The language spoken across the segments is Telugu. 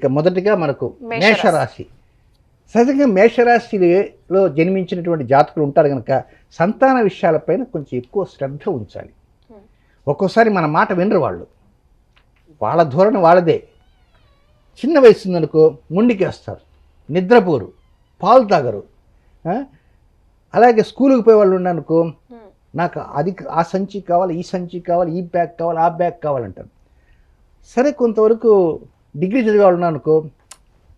ఇక మొదటిగా మనకు మేషరాశి. సహజంగా మేషరాశిలో జన్మించినటువంటి జాతకులు ఉంటారు కనుక సంతాన విషయాలపైన కొంచెం ఎక్కువ శ్రద్ధ ఉంచాలి. ఒక్కోసారి మన మాట వినరు వాళ్ళు, వాళ్ళ ధోరణి వాళ్ళదే. చిన్న వయసు ఉందనుకో ముండికేస్తారు, నిద్రపోరు, పాలు తాగరు. అలాగే స్కూల్కి పోయే వాళ్ళు ఉన్నారనుకో, నాకు అది ఆ సంచి కావాలి, ఈ సంచి కావాలి, ఈ బ్యాగ్ కావాలి, ఆ బ్యాగ్ కావాలంటారు. సరే కొంతవరకు డిగ్రీ చదివే వాళ్ళు ఉన్నారనుకో,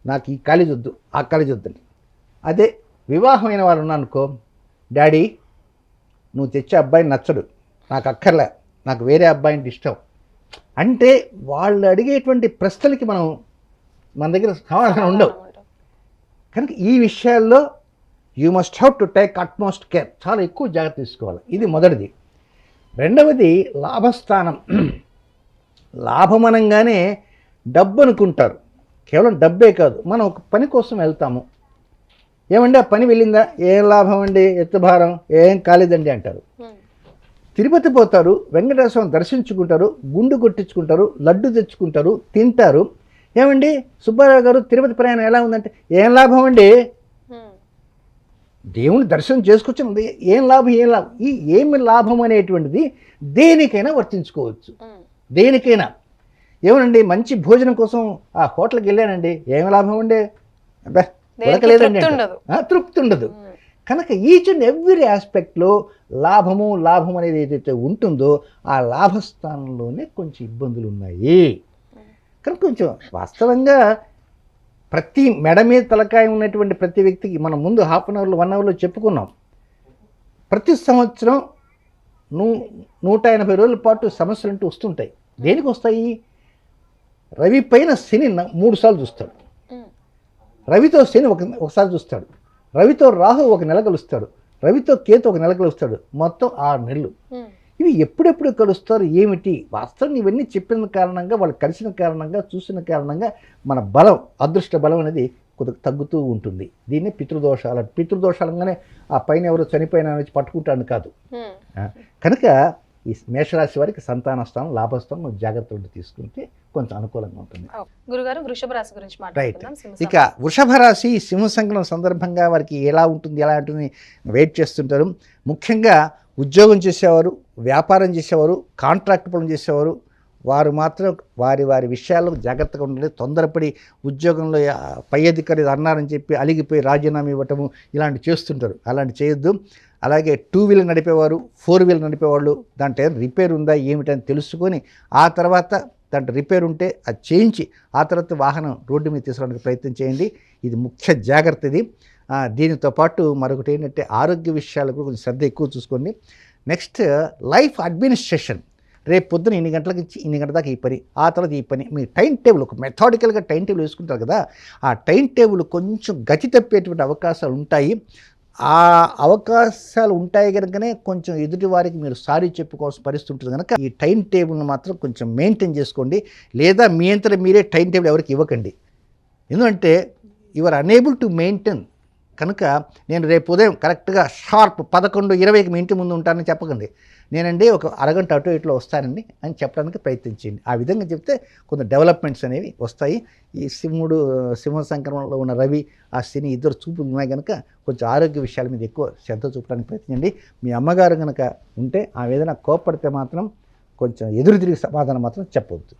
నాకు ఈ కాలేజ్ వద్దు, ఆ కాలేజ్ వద్దని. అదే వివాహమైన వాళ్ళు ఉన్నారనుకో, డాడీ నువ్వు తెచ్చే అబ్బాయిని నచ్చడు, నాకు అక్కర్లే, నాకు వేరే అబ్బాయిని ఇష్టం. అంటే వాళ్ళు అడిగేటువంటి ప్రశ్నలకి మన దగ్గర సమాధానం ఉండవు. కనుక ఈ విషయాల్లో you must have to take utmost care, చాలా ఎక్కువ జాగ్రత్త తీసుకోవాలి. ఇది మొదటిది. రెండవది లాభస్థానం. లాభం అనగానే డబ్బు అనుకుంటారు, కేవలం డబ్బే కాదు. మనం ఒక పని కోసం వెళ్తాము, ఏమండి ఆ పని వెళ్ళిందా, ఏం లాభం అండి, ఎత్తుభారం ఏం కాలేదండి అంటారు. తిరుపతి పోతారు, వెంకటేశ్వరం దర్శించుకుంటారు, గుండు కొట్టించుకుంటారు, లడ్డు తెచ్చుకుంటారు, తింటారు. ఏమండి సుబ్బారావు గారు తిరుపతి ప్రయాణం ఎలా ఉందంటే, ఏం లాభం అండి, దేవుని దర్శనం చేసుకొచ్చింది, ఏం లాభం, ఈ ఏమి లాభం అనేటువంటిది దేనికైనా వర్తించుకోవచ్చు. దేనికైనా ఏమనండి మంచి భోజనం కోసం ఆ హోటల్కి వెళ్ళానండి, ఏమి లాభం అండి, ఉడకలేదండి, తృప్తి ఉండదు. కనుక ఈచ్ అండ్ ఎవ్రీ ఆస్పెక్ట్లో లాభం అనేది ఏదైతే ఉంటుందో ఆ లాభస్థానంలోనే కొంచెం ఇబ్బందులు ఉన్నాయి. కనుక కొంచెం వాస్తవంగా ప్రతి మెడ మీద తలకాయ ఉన్నటువంటి ప్రతి వ్యక్తికి మనం ముందు హాఫ్ అన్ అవర్లో 1 అవర్లో చెప్పుకున్నాం, ప్రతి సంవత్సరం 180 రోజుల పాటు సమస్యలు అంటూ వస్తుంటాయి. దేనికి వస్తాయి? రవి పైన శని 3 సార్లు చూస్తాడు, రవితో శని ఒకసారి చూస్తాడు, రవితో రాహు 1 నెల కలుస్తాడు, రవితో కేతు 1 నెల కలుస్తాడు, మొత్తం 6 నెలలు. ఇవి ఎప్పుడెప్పుడు కలుస్తారు ఏమిటి? వాస్తవం ఇవన్నీ చెప్పిన కారణంగా, వాళ్ళు కలిసిన కారణంగా, చూసిన కారణంగా మన బలం, అదృష్ట బలం అనేది కొద్దిగా తగ్గుతూ ఉంటుంది. దీన్నే పితృదోషాలు. పితృదోషాలంగానే ఆ పైన ఎవరో చనిపోయినా వచ్చి పట్టుకుంటాను కాదు. కనుక ఈ మేషరాశి వారికి సంతాన స్థానం, లాభస్థానం జాగ్రత్తలు తీసుకుంటే కొంచెం అనుకూలంగా ఉంటుంది. గురుగారు వృషభ రాశి గురించి మాట్లాడుకుందాం. ఇక వృషభ రాశి సింహ సంక్రమణ సందర్భంగా వారికి ఎలా ఉంటుంది వెయిట్ చేస్తుంటారు. ముఖ్యంగా ఉద్యోగం చేసేవారు, వ్యాపారం చేసేవారు, కాంట్రాక్ట్ పనులు చేసేవారు, వారు మాత్రం వారి విషయాల్లో జాగ్రత్తగా ఉండాలి. తొందరపడి ఉద్యోగంలో పై అధికారి అన్నారని చెప్పి అలిగిపోయి రాజీనామా ఇవ్వటము ఇలాంటివి చేస్తుంటారు. అలాంటి చేయొద్దు. అలాగే 2 వీలర్ నడిపేవారు, 4 వీలర్ నడిపేవాళ్ళు దాంట్లో రిపేర్ ఉందా ఏమిటని తెలుసుకొని ఆ తర్వాత దాంట్లో రిపేర్ ఉంటే అది చేయించి ఆ తర్వాత వాహనం రోడ్డు మీద తీసుకురావడానికి ప్రయత్నం చేయండి. ఇది ముఖ్య జాగ్రత్త. ఇది దీనితో పాటు మరొకటి ఏంటంటే ఆరోగ్య విషయాలకు కొంచెం శ్రద్ధ ఎక్కువ చూసుకోండి. Next life administration. రేపు పొద్దున ఇన్ని గంటలకి ఇన్ని గంటల దాకా ఈ పని, ఆ తర్వాత ఈ పని, మీ టైం టేబుల్ ఒక మెథాడికల్గా టైం టేబుల్ వేసుకుంటారు కదా, ఆ టైం టేబుల్ కొంచెం గతి తప్పేటువంటి అవకాశాలు ఉంటాయి. ఆ అవకాశాలు ఉంటాయి కనుకనే కొంచెం ఎదుటి వారికి మీరు సారీ చెప్పుకోవాల్సిన పరిస్థితి ఉంటుంది. కనుక ఈ టైం టేబుల్ని మాత్రం కొంచెం మెయింటైన్ చేసుకోండి. లేదా మీ అంతటా మీరే టైం టేబుల్ ఎవరికి ఇవ్వకండి. ఎందుకంటే you are unable to maintain. కనుక నేను రేపు ఉదయం కరెక్ట్గా షార్ప్ 11:20కి మీ ఇంటి ముందు ఉంటానని చెప్పకండి. నేనండి ఒక అరగంట అటు ఇట్లో వస్తానండి అని చెప్పడానికి ప్రయత్నించండి. ఆ విధంగా చెప్తే కొంత డెవలప్మెంట్స్ అనేవి వస్తాయి. ఈ సింహ సంక్రమణలో ఉన్న రవి, ఆ శని ఇద్దరు చూపులు ఉన్నాయి కనుక కొంచెం ఆరోగ్య విషయాల మీద ఎక్కువ శ్రద్ధ చూపడానికి ప్రయత్నించండి. మీ అమ్మగారు కనుక ఉంటే ఆ విధంగా కోప్పడితే మాత్రం కొంచెం ఎదురు తిరిగి సమాధానం మాత్రం చెప్పవద్దు.